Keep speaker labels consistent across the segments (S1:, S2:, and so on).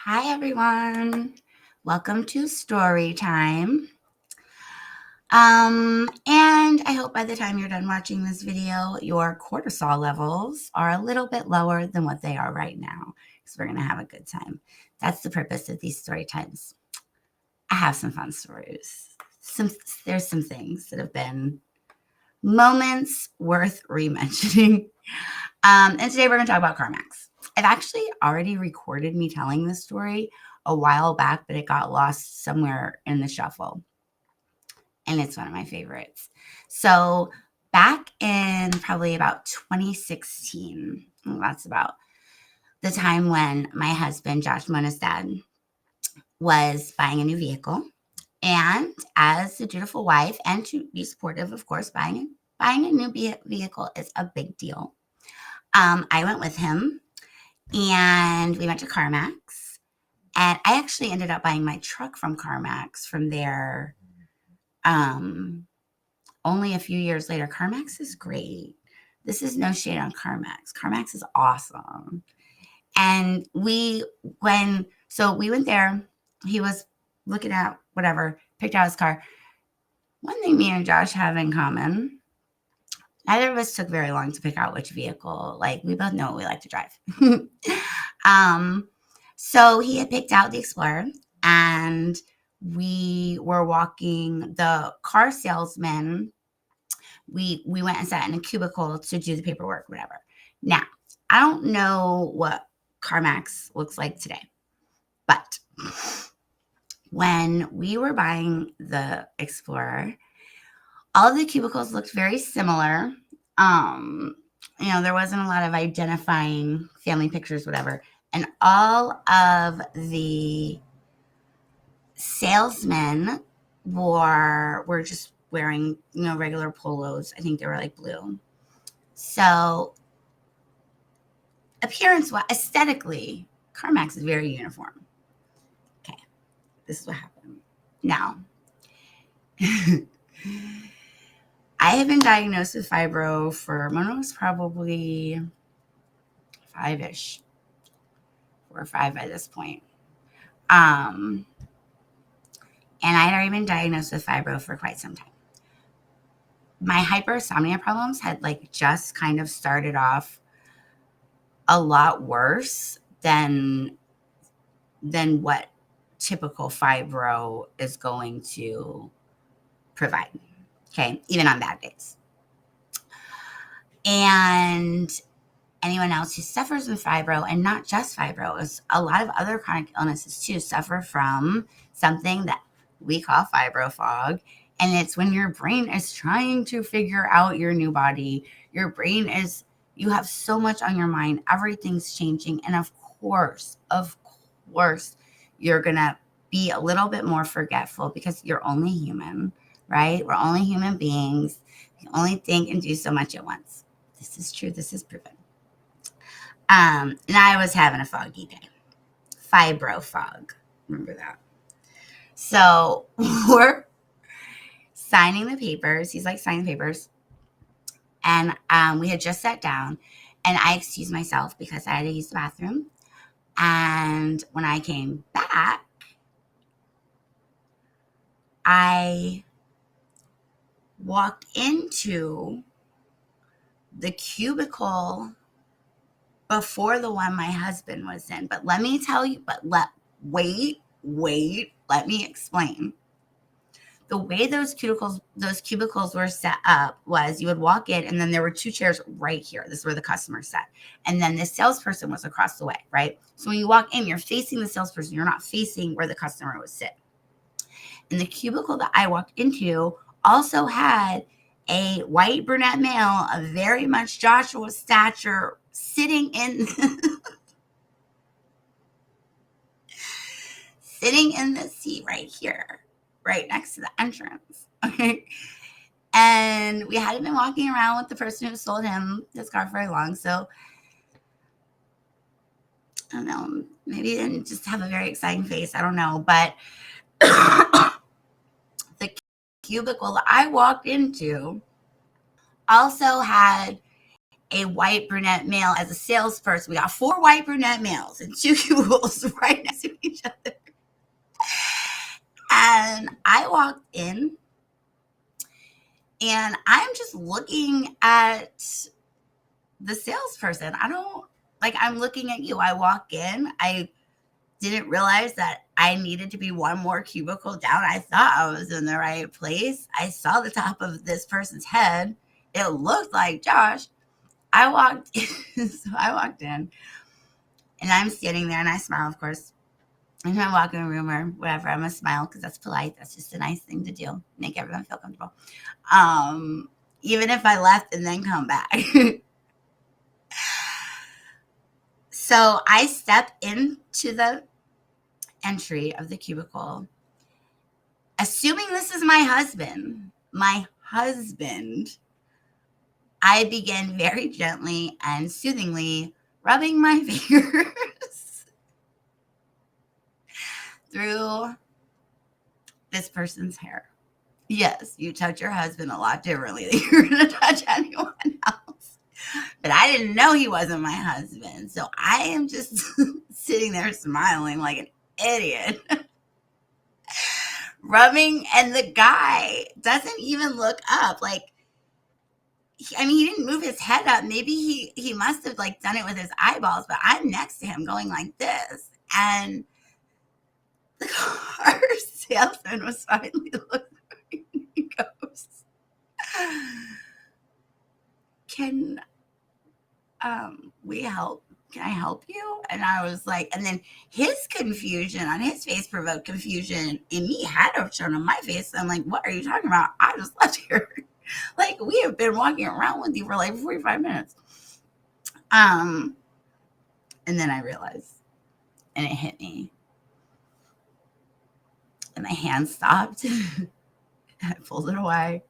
S1: Hi, everyone. Welcome to Storytime. And I hope by the time you're done watching this video, your cortisol levels are a little bit lower than what they are right now, because we're going to have a good time. That's the purpose of these story times. I have some fun stories. There's some things that have been moments worth re-mentioning. And today we're going to talk about CarMax. I've actually already recorded me telling this story a while back, but it got lost somewhere in the shuffle. And it's one of my favorites. So back in probably about 2016, that's about the time when my husband, Josh Mona's dad, was buying a new vehicle. And as a dutiful wife, and to be supportive, of course, buying a new vehicle is a big deal. I went with him and we went to CarMax. And I actually ended up buying my truck from CarMax from there only a few years later. CarMax is great. This is no shade on CarMax. CarMax is awesome. And we went there. He was looking at whatever, picked out his car. One thing me and Josh have in common, neither of us took very long to pick out which vehicle. Like, we both know what we like to drive. So he had picked out the Explorer, and we were walking the car salesman. We went and sat in a cubicle to do the paperwork, whatever. Now, I don't know what CarMax looks like today, but when we were buying the Explorer, all of the cubicles looked very similar. There wasn't a lot of identifying family pictures, whatever. And all of the salesmen were just wearing, regular polos. I think they were like blue. So aesthetically, CarMax is very uniform. Okay, this is what happened. Now, I have been diagnosed with fibro for, Mona was probably 5-ish, 4 or 5 by this point. And I had already been diagnosed with fibro for quite some time. My hypersomnia problems had just kind of started off a lot worse than what typical fibro is going to provide. Okay, even on bad days. And anyone else who suffers with fibro, and not just fibro, is a lot of other chronic illnesses too, suffer from something that we call fibro fog. And it's when your brain is trying to figure out your new body. You have so much on your mind. Everything's changing. And of course, you're going to be a little bit more forgetful because you're only human, right? We're only human beings. You only think and do so much at once. This is true. This is proven. And I was having a foggy day. Fibro fog. Remember that. So we're signing the papers. He's signing the papers. And we had just sat down, and I excused myself because I had to use the bathroom. And when I came back, I walked into the cubicle before the one my husband was in. But let me tell you, wait, let me explain. The way those cubicles were set up was you would walk in, and then there were 2 chairs right here. This is where the customer sat. And then the salesperson was across the way, right? So when you walk in, you're facing the salesperson. You're not facing where the customer would sit. And the cubicle that I walked into also had a white brunette male of very much Joshua's stature sitting in the seat right here, right next to the entrance. Okay. And we hadn't been walking around with the person who sold him his car very long. So I don't know, maybe he didn't just have a very exciting face. I don't know. But the cubicle that I walked into also had a white brunette male as a salesperson. We got 4 white brunette males in 2 cubicles right next to each other. And I walked in and I'm just looking at the salesperson. I'm looking at you. I walk in. I didn't realize that I needed to be 1 more cubicle down. I thought I was in the right place. I saw the top of this person's head. It looked like Josh. I walked in, so I walked in and I'm standing there and I smile, of course. And I walk in a room or whatever, I'm gonna smile because that's polite. That's just a nice thing to do. Make everyone feel comfortable. Even if I left and then come back. So I step into the entry of the cubicle, assuming this is my husband. I begin very gently and soothingly rubbing my fingers through this person's hair. Yes, you touch your husband a lot differently than you're going to touch anyone else. But I didn't know he wasn't my husband. So I am just sitting there smiling like an idiot. Rubbing, and the guy doesn't even look up. Like, he didn't move his head up. Maybe he must have like done it with his eyeballs, but I'm next to him going like this. And the car salesman was finally looking. He goes, can we help? Can I help you? And I was like, and then his confusion on his face provoked confusion in me, had to have shown on my face. I'm like, what are you talking about? I just left here. Like, we have been walking around with you for like 45 minutes. And then I realized, and it hit me. And my hand stopped. I pulled it away.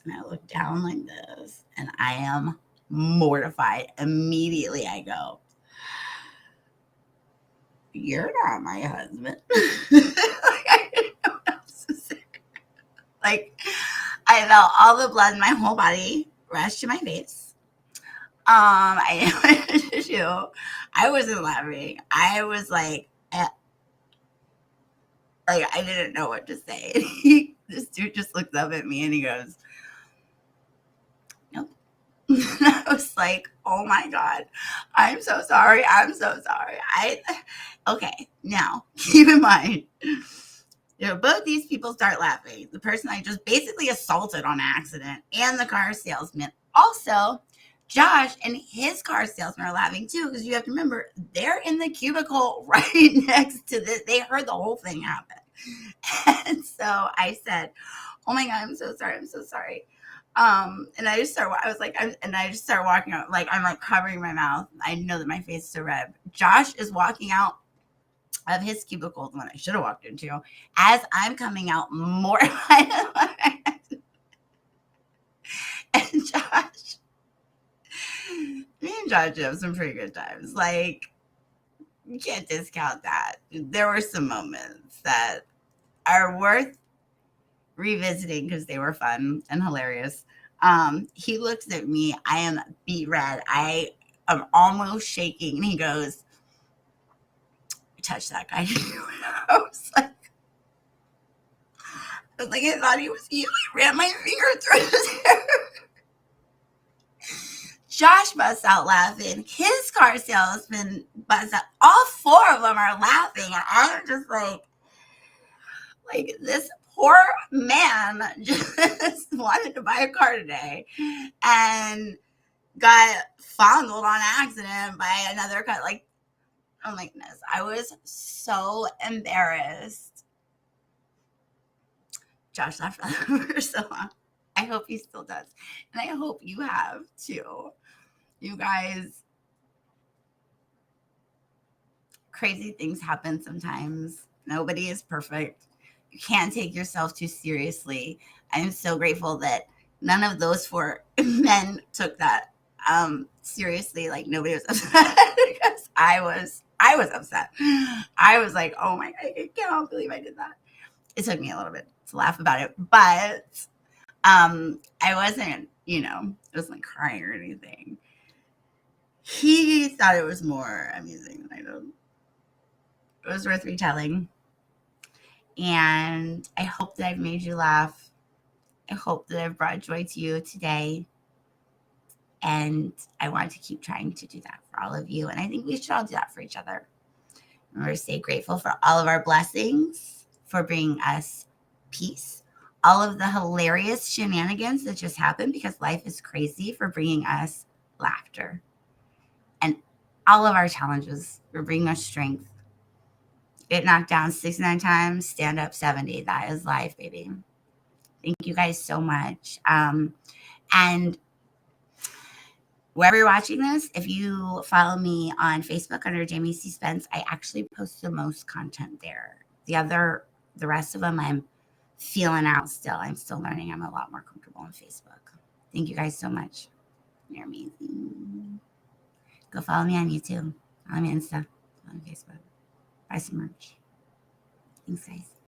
S1: And I looked down like this. And I am mortified. Immediately I go, you're not my husband. I didn't know what else to say. Like, I felt all the blood in my whole body rush to my face. I didn't know what to do. I wasn't laughing. I was like I didn't know what to say. This dude just looks up at me and he goes, nope. I was like, oh my God, I'm so sorry. Okay, now keep in mind, both these people start laughing. The person I just basically assaulted on accident and the car salesman. Also, Josh and his car salesman are laughing too, because you have to remember, they're in the cubicle right next to this. They heard the whole thing happen. And so I said, oh my God, I'm so sorry. And I just start walking out, like I'm like covering my mouth. I know that my face is so red. Josh is walking out of his cubicle, the one I should have walked into, as I'm coming out mortified. And me and Josh have some pretty good times. Like, you can't discount that. There were some moments that are worth revisiting because they were fun and hilarious. He looks at me. I am beet red. I am almost shaking. And he goes, touch that guy. I was like, I thought he was you. I ran my finger through his hair. Josh busts out laughing. His car salesman busts out. All 4 of them are laughing. And I'm just like this poor man just wanted to buy a car today and got fondled on accident by another car. Like, oh my goodness. I was so embarrassed. Josh laughed for so long. I hope he still does. And I hope you have too. You guys, crazy things happen sometimes. Nobody is perfect. You can't take yourself too seriously. I'm so grateful that none of those 4 men took that seriously. Like, nobody was upset because I was upset. I was like, oh my God, I can't believe I did that. It took me a little bit to laugh about it, but I wasn't, It wasn't like crying or anything. He thought it was more amusing than I did. It was worth retelling. And I hope that I've made you laugh. I hope that I've brought joy to you today. And I want to keep trying to do that for all of you. And I think we should all do that for each other. Remember to stay grateful for all of our blessings, for bringing us peace, all of the hilarious shenanigans that just happened because life is crazy, for bringing us laughter, and all of our challenges for bringing us strength. Get knocked down 69 times, stand up 70. That is life, baby. Thank you guys so much. And wherever you're watching this, if you follow me on Facebook under Jamie C. Spence, I actually post the most content there. The rest of them, I'm feeling out still. I'm still learning. I'm a lot more comfortable on Facebook. Thank you guys so much. You're amazing. Go follow me on YouTube. Follow me on Insta. Follow me on Facebook. Buy some merch. Thanks, guys.